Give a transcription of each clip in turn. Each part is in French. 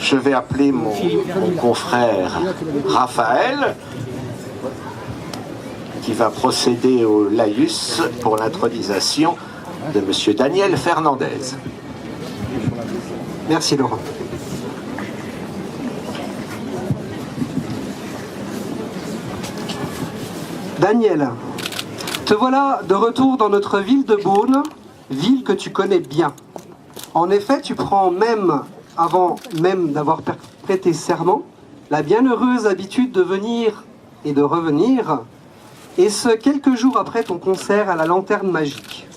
Je vais appeler mon confrère Raphaël, qui va procéder au laïus pour l'intronisation de M. Daniel Fernandez. Merci Laurent. Daniel, te voilà de retour dans notre ville de Beaune, ville que tu connais bien. En effet, tu prends même, avant même d'avoir prêté serment, la bienheureuse habitude de venir et de revenir, et ce quelques jours après ton concert à la Lanterne Magique,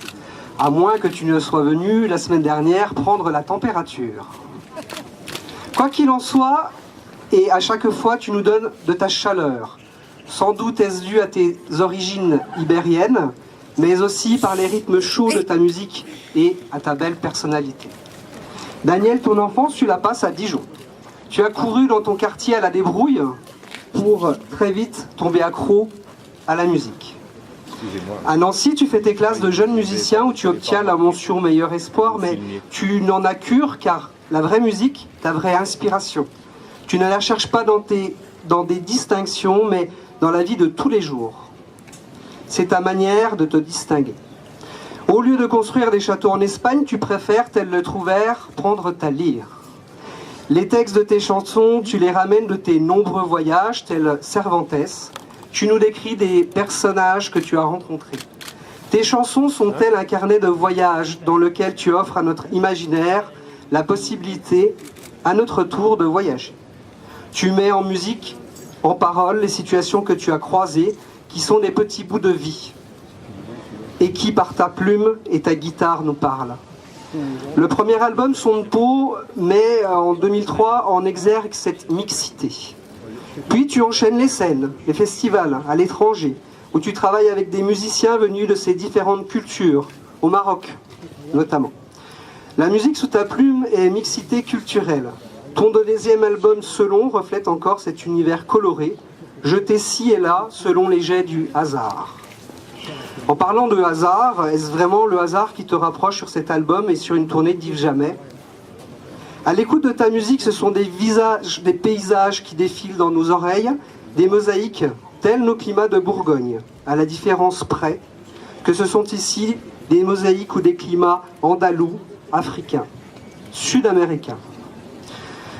à moins que tu ne sois venu la semaine dernière prendre la température. Quoi qu'il en soit, et à chaque fois tu nous donnes de ta chaleur. Sans doute est-ce dû à tes origines ibériennes, mais aussi par les rythmes chauds de ta musique et à ta belle personnalité. Daniel, ton enfance, tu la passes à Dijon. Tu as couru dans ton quartier à la débrouille pour très vite tomber accro à la musique. À Nancy, tu fais tes classes de jeunes musiciens où tu obtiens la mention meilleur espoir, mais tu n'en as cure car la vraie musique, ta vraie inspiration. Tu ne la cherches pas dans des distinctions, mais dans la vie de tous les jours. C'est ta manière de te distinguer. Au lieu de construire des châteaux en Espagne, tu préfères, tel le Trouvère, prendre ta lyre. Les textes de tes chansons, tu les ramènes de tes nombreux voyages, tel Cervantes. Tu nous décris des personnages que tu as rencontrés. Tes chansons sont-elles un carnet de voyage dans lequel tu offres à notre imaginaire la possibilité, à notre tour, de voyager. Tu mets en musique, en paroles, les situations que tu as croisées, qui sont des petits bouts de vie, et qui, par ta plume et ta guitare, nous parlent. Le premier album, Son de peau, met en 2003 en exergue cette mixité. Puis tu enchaînes les scènes, les festivals à l'étranger, où tu travailles avec des musiciens venus de ces différentes cultures, au Maroc notamment. La musique sous ta plume est mixité culturelle. Ton deuxième album, Selon, reflète encore cet univers coloré, jeté ci et là selon les jets du hasard. En parlant de hasard, est-ce vraiment le hasard qui te rapproche sur cet album et sur une tournée d'Yves Jamais ? À l'écoute de ta musique, ce sont des paysages qui défilent dans nos oreilles, des mosaïques, tels nos climats de Bourgogne, à la différence près que ce sont ici des mosaïques ou des climats andalous, africains, sud-américains.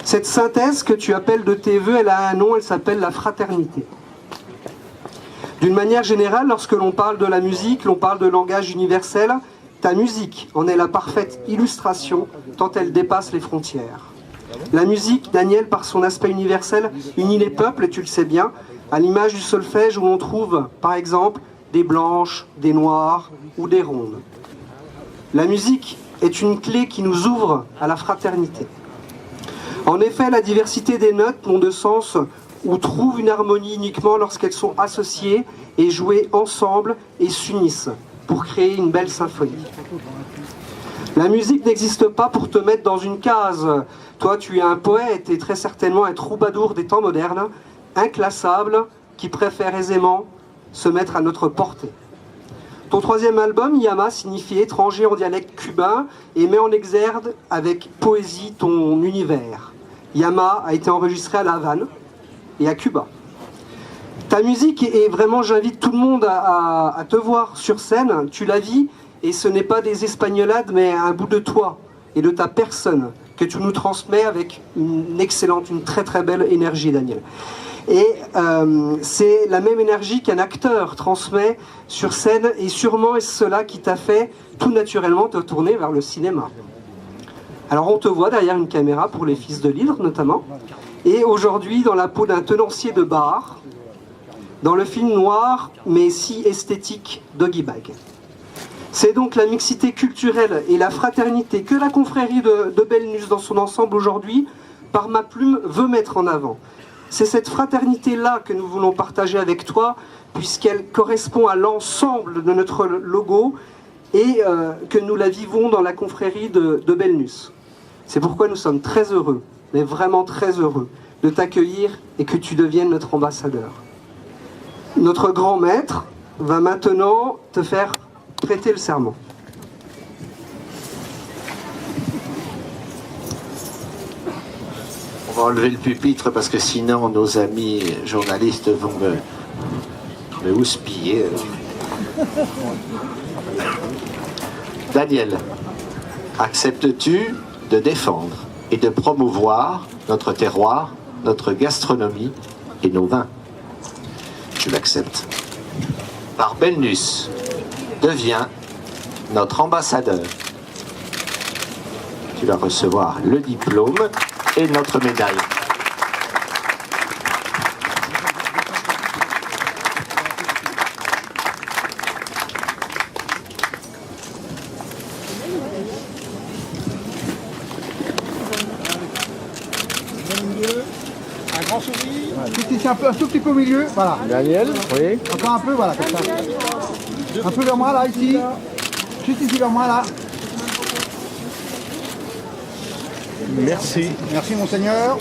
Cette synthèse que tu appelles de tes voeux, elle a un nom, elle s'appelle la fraternité. D'une manière générale, lorsque l'on parle de la musique, l'on parle de langage universel, ta musique en est la parfaite illustration, tant elle dépasse les frontières. La musique, Daniel, par son aspect universel, unit les peuples, et tu le sais bien, à l'image du solfège où on trouve, par exemple, des blanches, des noires ou des rondes. La musique est une clé qui nous ouvre à la fraternité. En effet, la diversité des notes n'ont de sens ou trouvent une harmonie uniquement lorsqu'elles sont associées et jouées ensemble et s'unissent pour créer une belle symphonie. La musique n'existe pas pour te mettre dans une case. Toi, tu es un poète et très certainement un troubadour des temps modernes, inclassable, qui préfère aisément se mettre à notre portée. Ton troisième album, Yama, signifie étranger en dialecte cubain et met en exergue avec poésie ton univers. Yama a été enregistré à La Havane et à Cuba. Ta musique est vraiment, j'invite tout le monde à te voir sur scène, tu la vis et ce n'est pas des espagnolades mais un bout de toi et de ta personne que tu nous transmets avec une excellente, une très très belle énergie, Daniel. Et c'est la même énergie qu'un acteur transmet sur scène et sûrement est cela qui t'a fait tout naturellement te tourner vers le cinéma. Alors on te voit derrière une caméra pour Les Fils de l'Hydre notamment, et aujourd'hui dans la peau d'un tenancier de bar, dans le film noir mais si esthétique Doggy Bag. C'est donc la mixité culturelle et la fraternité que la confrérie de Belnus dans son ensemble aujourd'hui, par ma plume, veut mettre en avant. C'est cette fraternité-là que nous voulons partager avec toi, puisqu'elle correspond à l'ensemble de notre logo et que nous la vivons dans la confrérie de Belnus. C'est pourquoi nous sommes très heureux, mais vraiment très heureux, de t'accueillir et que tu deviennes notre ambassadeur. Notre grand maître va maintenant te faire prêter le serment. va enlever le pupitre parce que sinon nos amis journalistes vont me houspiller. Daniel, acceptes-tu de défendre et de promouvoir notre terroir, notre gastronomie et nos vins? Je l'accepte. Barbelnus devient notre ambassadeur. Tu vas recevoir le diplôme et notre médaille. Un grand sourire. Voilà, juste ici, un tout petit peu au milieu. Voilà. Daniel, oui. Encore un peu, voilà, comme ça. Un peu vers moi, là, ici. Juste ici, vers moi, là. Merci. Merci, monseigneur.